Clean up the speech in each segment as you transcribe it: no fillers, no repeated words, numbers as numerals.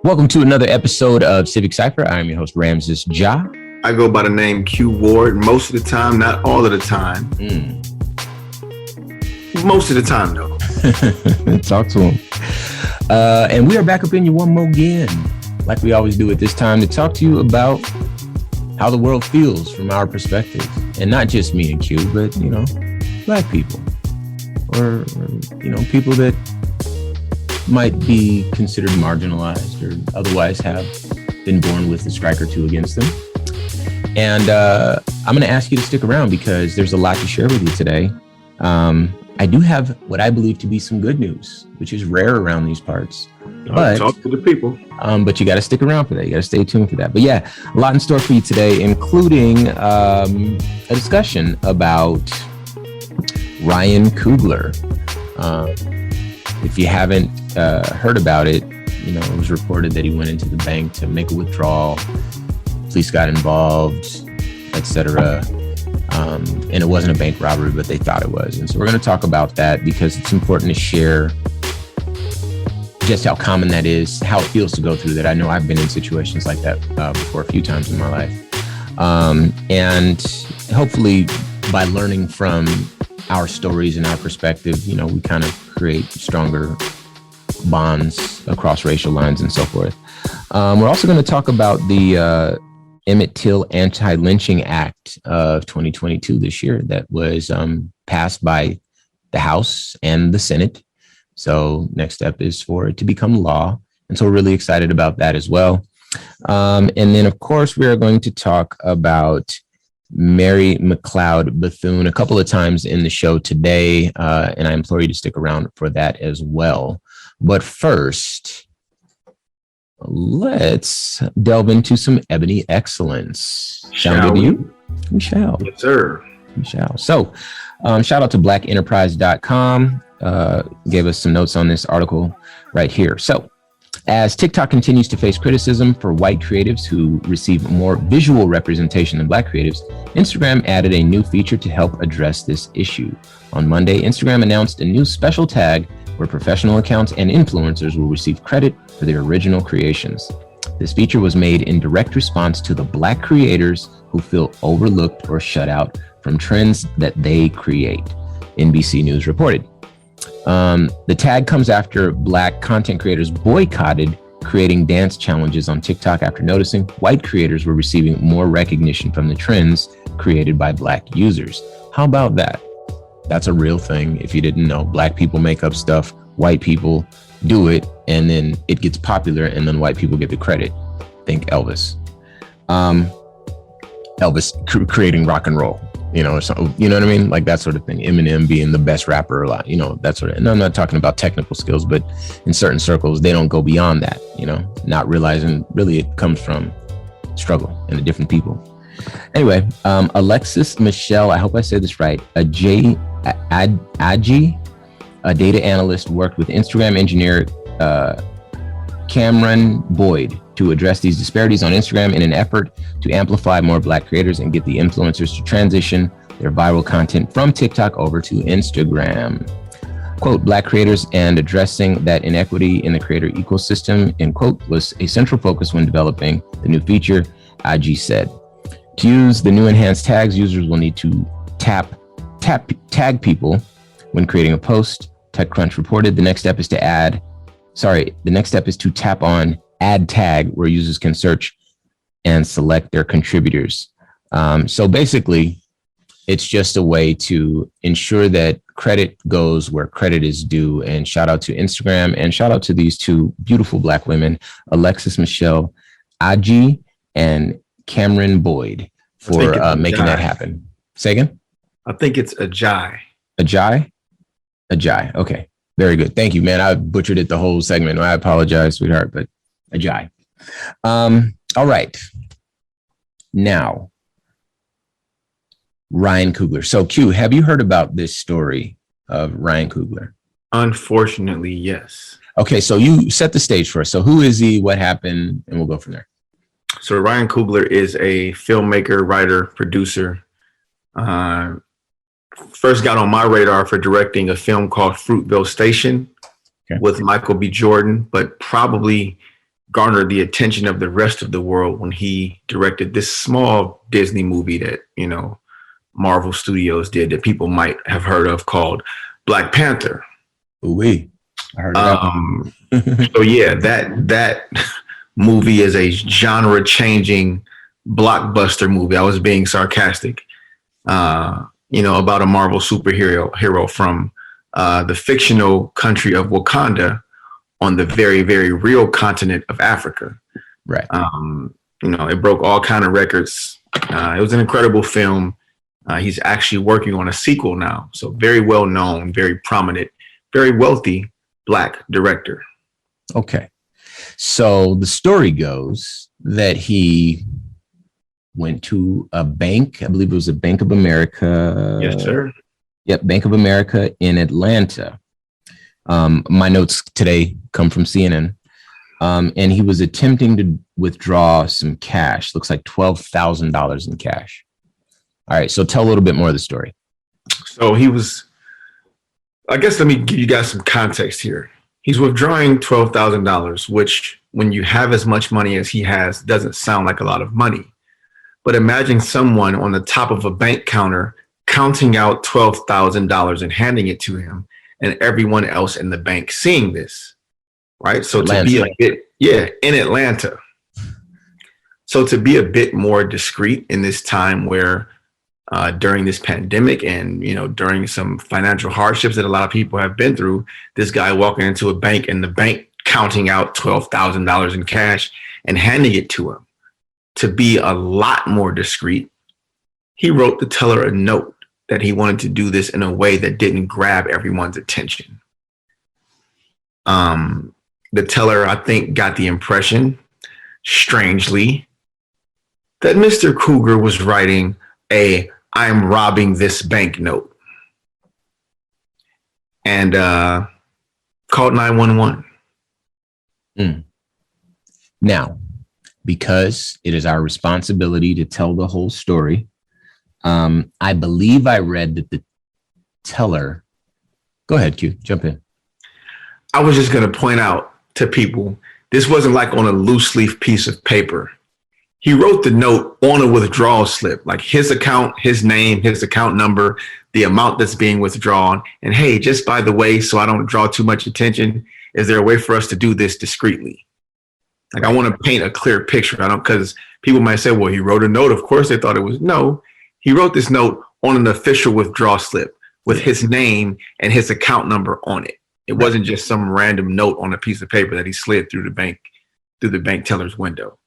Welcome to another episode of Civic Cipher. I am your host, Ramses Ja. I go by the name Q Ward most of the time, not all of the time. Most of the time, though. Talk to him. And we are back up in you one more again, like we always do at this time, to talk to you about how the world feels from our perspective. And not just me and Q, but, Black people. Or people that might be considered marginalized or otherwise have been born with a strike or two against them. And I'm going to ask you to stick around because there's a lot to share with you today. I do have what I believe to be some good news, which is rare around these parts. But talk to the people. But you got to stick around for that. You got to stay tuned for that. But yeah, a lot in store for you today, including a discussion about Ryan Coogler. If you haven't heard about it, it was reported that he went into the bank to make a withdrawal. Police got involved, etc. And it wasn't a bank robbery, but they thought it was. And so we're going to talk about that because it's important to share just how common that is, how it feels to go through that. I know I've been in situations like that before a few times in my life. And hopefully by learning from our stories and our perspective, we kind of create stronger bonds across racial lines and so forth. We're also going to talk about the Emmett Till Anti-Lynching Act of 2022 this year that was passed by the House and the Senate. So next step is for it to become law. And so we're really excited about that as well. And then, of course, we are going to talk about Mary McLeod Bethune a couple of times in the show today. And I implore you to stick around for that as well. But first, let's delve into some ebony excellence. Sound good to you? We shall. Yes, sir. We shall. So, shout out to blackenterprise.com. Gave us some notes on this article right here. So, as TikTok continues to face criticism for white creatives who receive more visual representation than Black creatives, Instagram added a new feature to help address this issue. On Monday, Instagram announced a new special tag where professional accounts and influencers will receive credit for their original creations. This feature was made in direct response to the Black creators who feel overlooked or shut out from trends that they create, NBC News reported. The tag comes after Black content creators boycotted creating dance challenges on TikTok after noticing white creators were receiving more recognition from the trends created by Black users. How about that? That's a real thing. If you didn't know, Black people make up stuff, white people do it, and then it gets popular, and then white people get the credit. Think Elvis. Elvis creating rock and roll. Or something, you know what I mean? Like that sort of thing. Eminem being the best rapper a lot, that sort of, and I'm not talking about technical skills, but in certain circles, they don't go beyond that, not realizing really it comes from struggle and the different people. Anyway, Alexis Michelle, I hope I said this right, Aji, a data analyst, worked with Instagram engineer Cameron Boyd to address these disparities on Instagram in an effort to amplify more Black creators and get the influencers to transition their viral content from TikTok over to Instagram. Quote, Black creators and addressing that inequity in the creator ecosystem, end quote, was a central focus when developing the new feature, IG said. To use the new enhanced tags, users will need to tag people when creating a post. TechCrunch reported the next step is to tap on add tag where users can search and select their contributors. So basically, it's just a way to ensure that credit goes where credit is due. And shout out to Instagram and shout out to these two beautiful Black women, Alexis Michelle Aji and Cameron Boyd, for making that happen. Say again? I think it's Ajay. Ajay? Ajay. Okay. Very good. Thank you, man. I butchered it the whole segment. I apologize, sweetheart, but Ajay. All right. Now, Ryan Coogler. So, Q, have you heard about this story of Ryan Coogler? Unfortunately, yes. Okay, so you set the stage for us. So who is he? What happened? And we'll go from there. So Ryan Coogler is a filmmaker, writer, producer. First got on my radar for directing a film called Fruitville Station with Michael B. Jordan, but probably garnered the attention of the rest of the world when he directed this small Disney movie that, Marvel Studios did that people might have heard of called Black Panther. Ooh-wee. I heard of that one. So yeah, that movie is a genre-changing blockbuster movie. I was being sarcastic. About a Marvel hero from the fictional country of Wakanda on the very, very real continent of Africa. Right. It broke all kind of records. It was an incredible film. He's actually working on a sequel now. So very well known, very prominent, very wealthy Black director. Okay. So the story goes that he went to a bank. I believe it was a Bank of America. Yes, sir. Yep. Bank of America in Atlanta. My notes today come from CNN. And he was attempting to withdraw some cash. Looks like $12,000 in cash. All right. So tell a little bit more of the story. So I guess let me give you guys some context here. He's withdrawing $12,000, which when you have as much money as he has, doesn't sound like a lot of money. But imagine someone on the top of a bank counter counting out $12,000 and handing it to him, and everyone else in the bank seeing this, right? So in Atlanta. So to be a bit more discreet in this time where during this pandemic and, during some financial hardships that a lot of people have been through, this guy walking into a bank and the bank counting out $12,000 in cash and handing it to him. To be a lot more discreet, he wrote the teller a note that he wanted to do this in a way that didn't grab everyone's attention. The teller, I think, got the impression, strangely, that Mr. Coogler was writing "I'm robbing this bank" note, and called 911. Now, because it is our responsibility to tell the whole story, I believe I read that the teller. Go ahead, Q. Jump in. I was just going to point out to people, this wasn't like on a loose leaf piece of paper. He wrote the note on a withdrawal slip, like his account, his name, his account number, the amount that's being withdrawn. And hey, just by the way, so I don't draw too much attention, is there a way for us to do this discreetly? Like, I want to paint a clear picture. Because people might say, well, he wrote a note. Of course they thought it was. No, he wrote this note on an official withdrawal slip with his name and his account number on it. It wasn't just some random note on a piece of paper that he slid through the bank teller's window.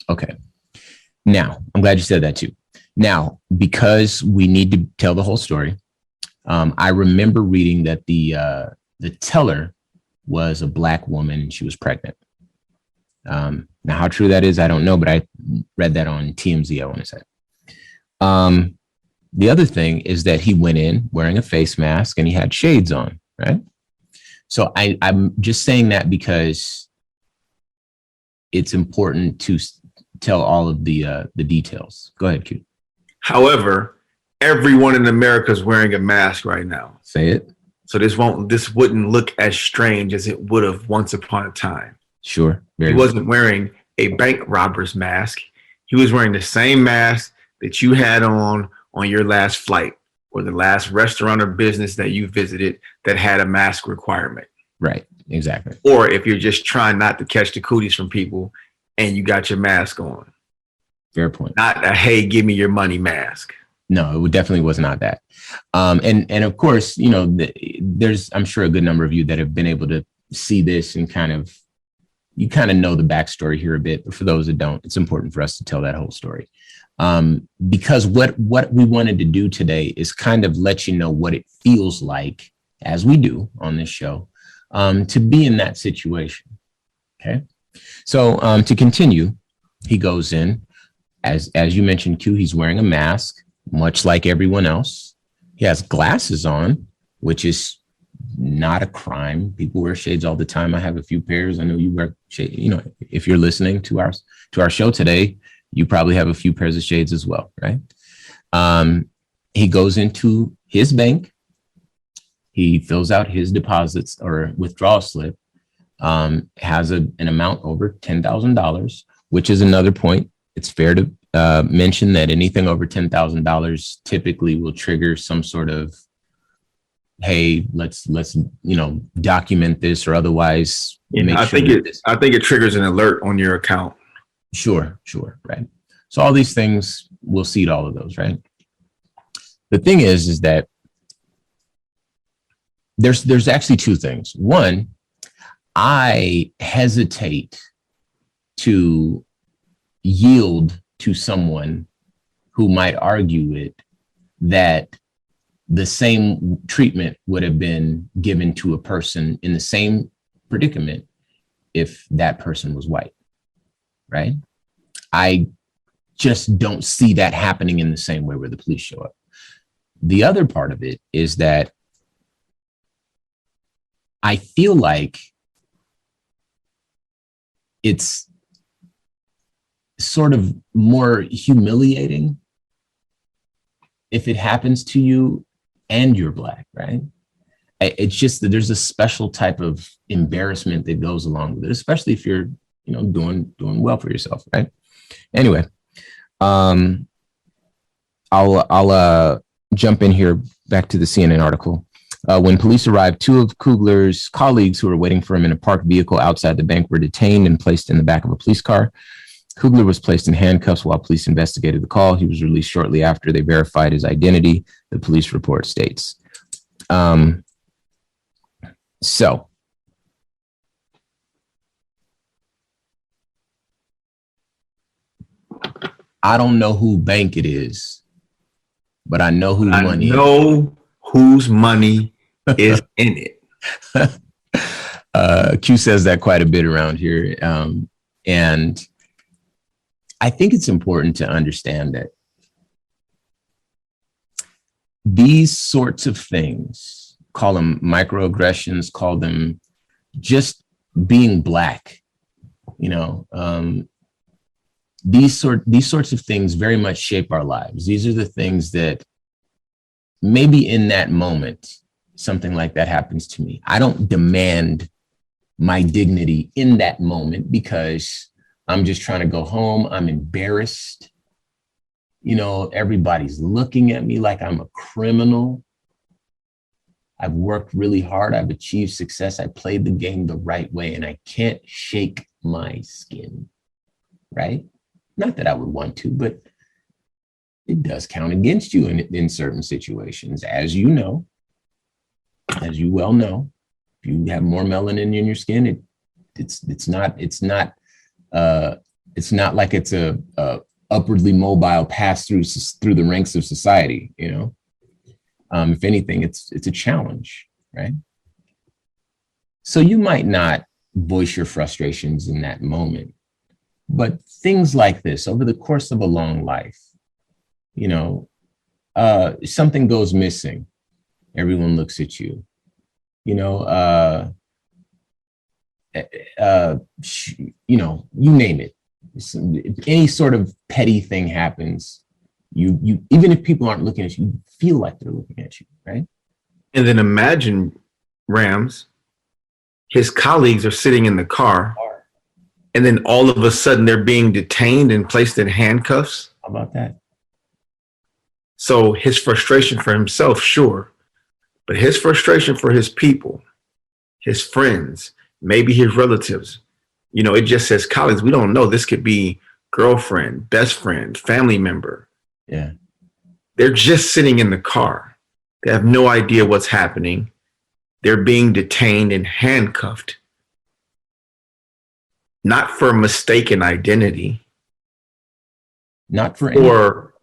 Okay. Now, I'm glad you said that too. Now, because we need to tell the whole story, I remember reading that the teller was a Black woman and she was pregnant. Now, how true that is, I don't know, but I read that on TMZ, I want to say. The other thing is that he went in wearing a face mask and he had shades on, right? So I'm just saying that because it's important to tell all of the details. Go ahead, Q. However, everyone in America is wearing a mask right now. Say it. So this wouldn't look as strange as it would have once upon a time. Sure. He wasn't wearing a bank robber's mask. He was wearing the same mask that you had on your last flight or the last restaurant or business that you visited that had a mask requirement. Right. Exactly. Or if you're just trying not to catch the cooties from people and you got your mask on. Fair point. Not a, hey, give me your money mask. No, it definitely was not that. And of course, there's, I'm sure, a good number of you that have been able to see this and you kind of know the backstory here a bit. But for those that don't, it's important for us to tell that whole story. Because what we wanted to do today is kind of let you know what it feels like, as we do on this show, to be in that situation. Okay. So to continue, he goes in, as you mentioned, Q, he's wearing a mask, much like everyone else. He has glasses on, which is not a crime. People wear shades all the time. I have a few pairs. I know you wear shades. If you're listening to our show today, you probably have a few pairs of shades as well, right? He goes into his bank. He fills out his deposits or withdrawal slip. has an amount over $10,000, which is another point. It's fair to mention that anything over $10,000 typically will trigger some sort of, hey, let's document this, or otherwise make I sure think it triggers an alert on your account. Sure, right. So all these things, we'll seed all of those, right? The thing is that there's actually two things. One, I hesitate to yield to someone who might argue it that the same treatment would have been given to a person in the same predicament if that person was white, right? I just don't see that happening in the same way where the police show up. The other part of it is that I feel like it's sort of more humiliating if it happens to you and you're Black, right? It's just that there's a special type of embarrassment that goes along with it, especially if you're, doing well for yourself, right? Anyway, I'll jump in here back to the CNN article. When police arrived, two of Coogler's colleagues who were waiting for him in a parked vehicle outside the bank were detained and placed in the back of a police car. Coogler was placed in handcuffs while police investigated the call. He was released shortly after they verified his identity, the police report states. So I don't know who bank it is, but I know whose money. I know whose money is in it. Q says that quite a bit around here. And I think it's important to understand that these sorts of things, call them microaggressions, call them just being Black, these sorts of things very much shape our lives. These are the things that maybe in that moment, something like that happens to me. I don't demand my dignity in that moment because I'm just trying to go home. I'm embarrassed. Everybody's looking at me like I'm a criminal. I've worked really hard. I've achieved success. I played the game the right way and I can't shake my skin, right? Not that I would want to, but it does count against you in certain situations, as you know, as you well know. If you have more melanin in your skin, it's not like it's a upwardly mobile pass through the ranks of society. If anything, it's a challenge, right? So you might not voice your frustrations in that moment, but things like this over the course of a long life, something goes missing, everyone looks at you, you name it. If any sort of petty thing happens, you even if people aren't looking at you, you feel like they're looking at you, right? And then imagine, Rams, his colleagues are sitting in the car, and then all of a sudden they're being detained and placed in handcuffs. How about that? So his frustration for himself, sure, but his frustration for his people, his friends, maybe his relatives, it just says colleagues. We don't know. This could be girlfriend, best friend, family member. Yeah. They're just sitting in the car. They have no idea what's happening. They're being detained and handcuffed. Not for mistaken identity. Not for or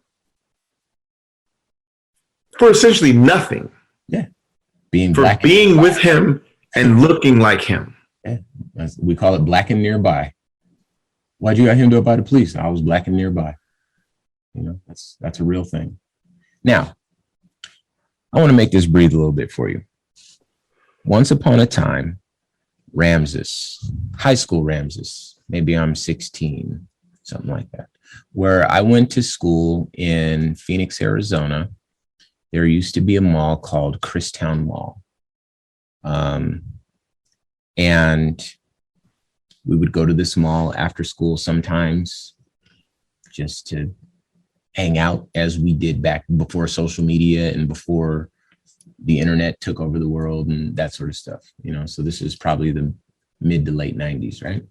for essentially nothing. Yeah. Being for Black being with him and looking like him. Yeah. We call it Black and nearby. Why'd you got him up by the police? I was Black and nearby. That's a real thing. Now, I want to make this breathe a little bit for you. Once upon a time, Ramses, high school Ramses, maybe I'm 16, something like that, where I went to school in Phoenix, Arizona. There used to be a mall called Christown Mall. And We would go to this mall after school sometimes just to hang out, as we did back before social media and before the internet took over the world and that sort of stuff, so this is probably the mid to late 90s, right?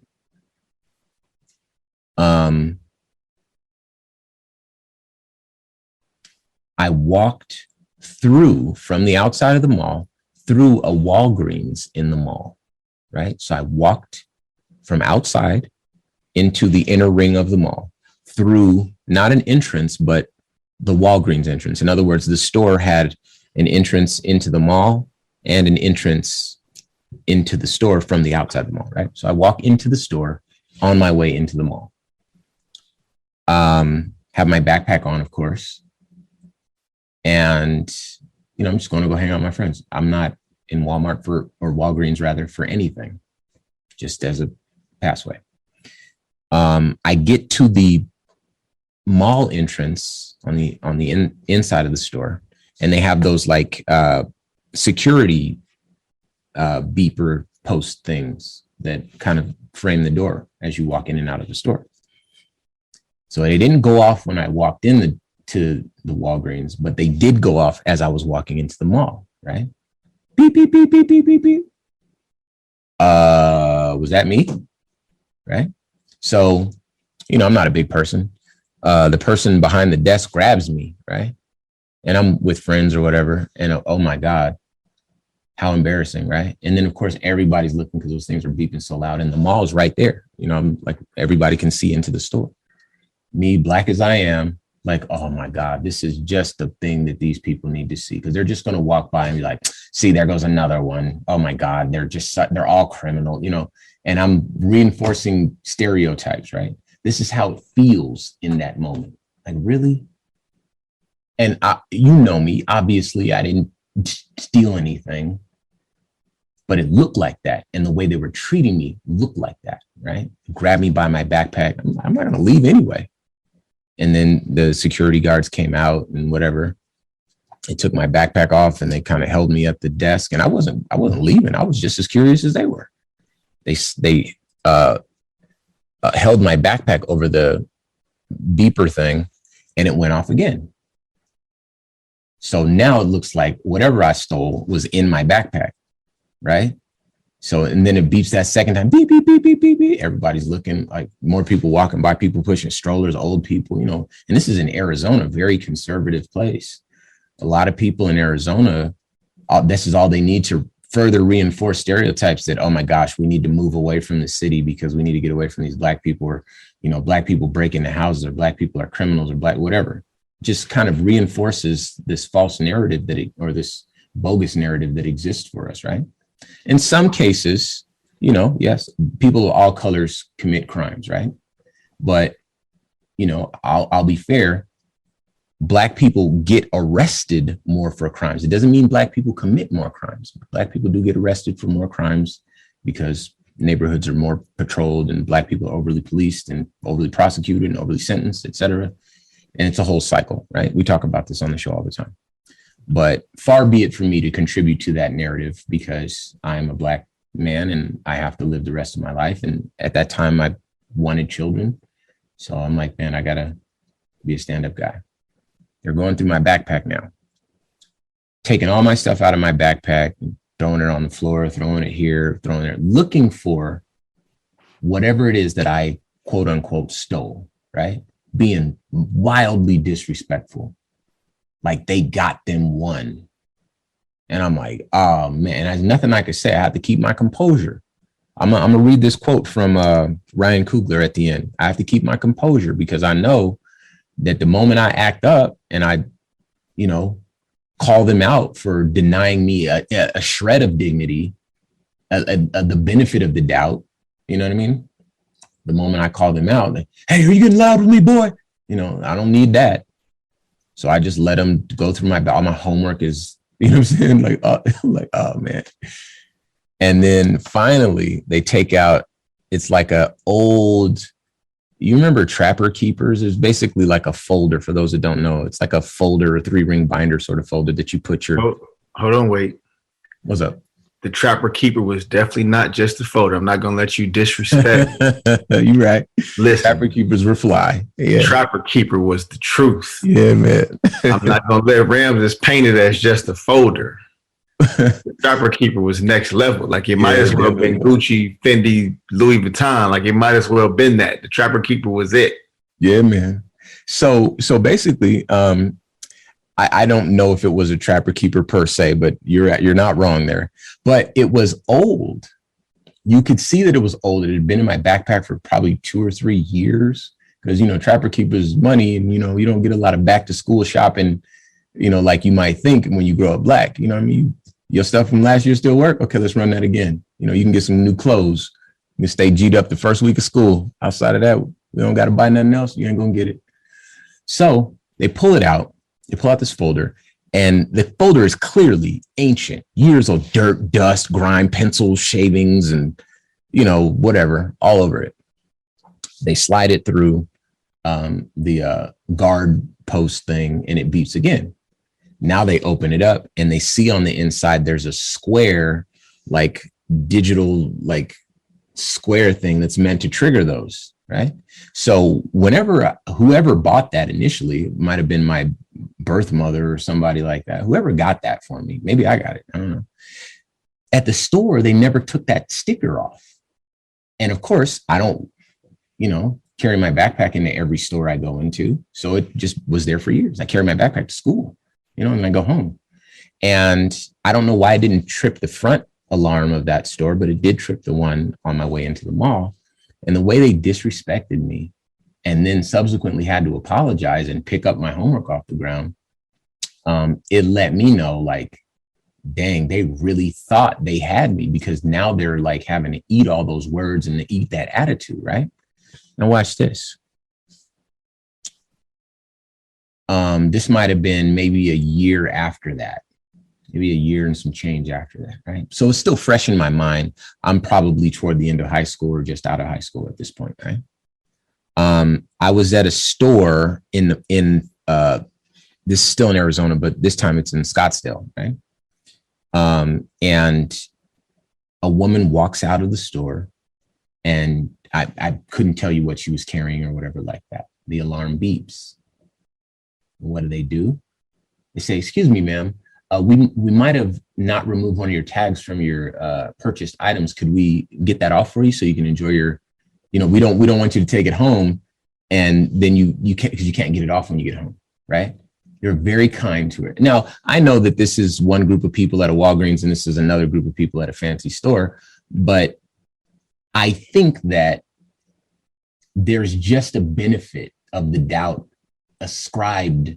I walked through from the outside of the mall through a Walgreens in the mall, right? So I walked from outside into the inner ring of the mall through not an entrance, but the Walgreens entrance. In other words, the store had an entrance into the mall and an entrance into the store from the outside of the mall, right? So I walk into the store on my way into the mall. Have my backpack on, of course. And, I'm just going to go hang out with my friends. I'm not in Walmart or Walgreens rather, for anything, just as a passway. I get to the mall entrance on the inside of the store, and they have those like security beeper post things that kind of frame the door as you walk in and out of the store. So they didn't go off when I walked in to the Walgreens, but they did go off as I was walking into the mall, right? Beep, beep, beep, beep, beep, beep, beep. Was that me? Right? So, I'm not a big person. The person behind the desk grabs me, right? And I'm with friends or whatever. And oh my God, how embarrassing, right? And then of course, everybody's looking because those things are beeping so loud, and the mall's right there. I'm like, everybody can see into the store. Me, black as I am, like, oh my God, this is just the thing that these people need to see, because they're just going to walk by and be like, see, there goes another one. Oh my God, they're all criminal, and I'm reinforcing stereotypes, right? This is how it feels in that moment. Like, really? And me, obviously I didn't steal anything, but it looked like that. And the way they were treating me looked like that, right? Grabbed me by my backpack. I'm not going to leave anyway. And then the security guards came out and whatever. They took my backpack off and they kind of held me at the desk, and I wasn't leaving. I was just as curious as they were. They held my backpack over the beeper thing, and it went off again. So now it looks like whatever I stole was in my backpack, right? So, and then it beeps that second time, beep, beep, beep, beep, beep, beep. Everybody's looking, like more people walking by, people pushing strollers, old people, and this is in Arizona, very conservative place. A lot of people in Arizona, this is all they need to further reinforce stereotypes that, oh my gosh, we need to move away from the city because we need to get away from these black people, or, black people break into houses, or black people are criminals, or black, whatever. Just kind of reinforces this false narrative or this bogus narrative that exists for us, right? In some cases, yes, people of all colors commit crimes, right? But, I'll be fair. Black people get arrested more for crimes. It doesn't mean black people commit more crimes. Black people do get arrested for more crimes because neighborhoods are more patrolled and black people are overly policed and overly prosecuted and overly sentenced, et cetera. And it's a whole cycle, right? We talk about this on the show all the time. But far be it from me to contribute to that narrative, because I'm a black man and I have to live the rest of my life. And at that time, I wanted children. So I'm like, man, I got to be a stand-up guy. They're going through my backpack now, taking all my stuff out of my backpack, throwing it on the floor, throwing it here, throwing it, looking for whatever it is that I quote unquote stole, right? Being wildly disrespectful. Like they got them one. And I'm like, oh man, there's nothing I could say. I have to keep my composure. I'm gonna read this quote from Ryan Coogler at the end. I have to keep my composure because I know that the moment I act up and I, call them out for denying me a shred of dignity, the benefit of the doubt, you know what I mean? The moment I call them out, like, hey, are you getting loud with me, boy? I don't need that. So I just let them go through all my homework is, what I'm saying? Like, oh man. And then finally they take out, it's like you remember Trapper Keepers? It's basically like a folder for those that don't know. It's like a folder, a 3-ring binder sort of folder that you put your. Oh, hold on, wait. What's up? the Trapper Keeper was definitely not just a photo. I'm not going to let you disrespect. You're right. Listen, Trapper Keepers were fly. Yeah. Trapper Keeper was the truth. Yeah, man. I'm not going to let Rams paint it as just a folder. Trapper Keeper was next level. Like it might as well have been Gucci, Fendi, Louis Vuitton. Like it might as well have been that. The Trapper Keeper was it. Yeah, man. So basically, I don't know if it was a Trapper Keeper per se, but you're not wrong there. But it was old. You could see that it was old. It had been in my backpack for probably 2 or 3 years because, you know, Trapper Keeper's money and, you know, you don't get a lot of back to school shopping, you know, like you might think when you grow up black. You know what I mean? Your stuff from last year still work? Okay, let's run that again. You know, you can get some new clothes. You can stay G'd up the first week of school. Outside of that, we don't got to buy nothing else. You ain't going to get it. So they pull it out. They pull out this folder, and the folder is clearly ancient, years of dirt, dust, grime, pencils, shavings, and, you know, whatever, all over it. They slide it through the guard post thing, and it beeps again. Now they open it up, and they see on the inside there's a square, like digital, like square thing that's meant to trigger those, right? So whenever whoever bought that initially, it might have been my birth mother or somebody like that, whoever got that for me, maybe I got it, I don't know. At the store, they never took that sticker off. And of course, I don't, you know, carry my backpack into every store I go into. So it just was there for years. I carry my backpack to school, you know, and I go home. And I don't know why I didn't trip the front alarm of that store, but it did trip the one on my way into the mall. And the way they disrespected me and then subsequently had to apologize and pick up my homework off the ground, it let me know, like, dang, they really thought they had me, because now they're like having to eat all those words and to eat that attitude, right? Now watch this. This might have been maybe a year after that, maybe a year and some change after that, right? So it's still fresh in my mind. I'm probably toward the end of high school or just out of high school at this point, right? I was at a store in this is still in Arizona, but this time it's in Scottsdale, right? And a woman walks out of the store, and I couldn't tell you what she was carrying or whatever like that. The alarm beeps. What do? They say, "Excuse me, ma'am. We might have not removed one of your tags from your purchased items. Could we get that off for you so you can enjoy your, you know, we don't want you to take it home, and then you can't, because you can't get it off when you get home, right?" You're very kind to her. Now, I know that this is one group of people at a Walgreens and this is another group of people at a fancy store, but I think that there's just a benefit of the doubt ascribed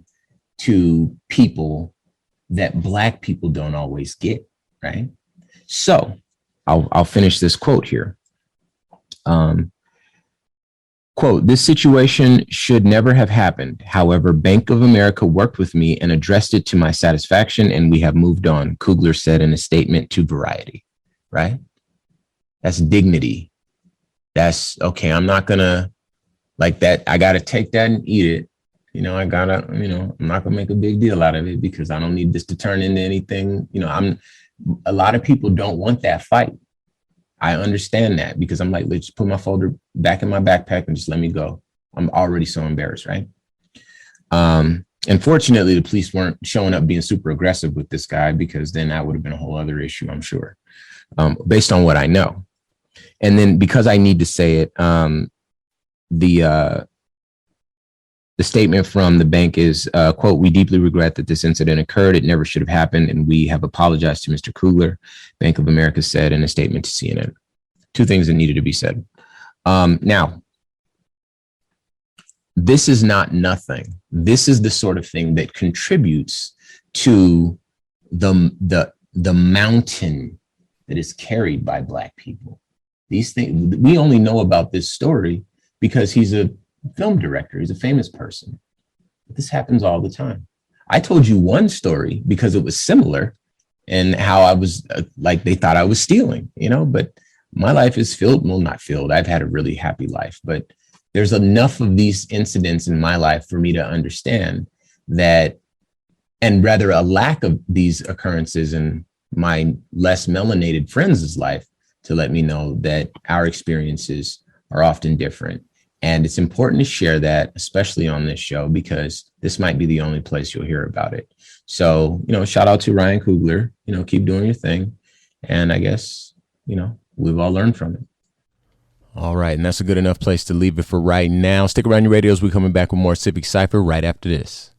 to people that Black people don't always get, right? So I'll finish this quote here. Quote, "This situation should never have happened. However, Bank of America worked with me and addressed it to my satisfaction, and we have moved on," Coogler said in a statement to Variety, right? That's dignity. That's, okay, I'm not gonna, like that, I gotta take that and eat it. You know, I gotta, you know, I'm not gonna make a big deal out of it because I don't need this to turn into anything. You know, a lot of people don't want that fight. I understand that, because I'm like, let's just put my folder back in my backpack and just let me go. I'm already so embarrassed, right? Unfortunately, the police weren't showing up being super aggressive with this guy, because then that would have been a whole other issue, I'm sure, based on what I know. And then because I need to say it, the statement from the bank is, quote, "We deeply regret that this incident occurred. It never should have happened, and we have apologized to Mr. Coogler," Bank of America said in a statement to CNN. Two things that needed to be said. Now, this is not nothing. This is the sort of thing that contributes to the mountain that is carried by Black people. These things, we only know about this story because he's a film director. He's a famous person. But this happens all the time. I told you one story because it was similar, and how I was like, they thought I was stealing, you know, but my life is filled. Well, not filled. I've had a really happy life, but there's enough of these incidents in my life for me to understand that, and rather a lack of these occurrences and my less melanated friends' life to let me know that our experiences are often different. And it's important to share that, especially on this show, because this might be the only place you'll hear about it. So, shout out to Ryan Coogler, keep doing your thing. And I guess, we've all learned from it. All right. And that's a good enough place to leave it for right now. Stick around your radios. We're coming back with more Civic Cipher right after this.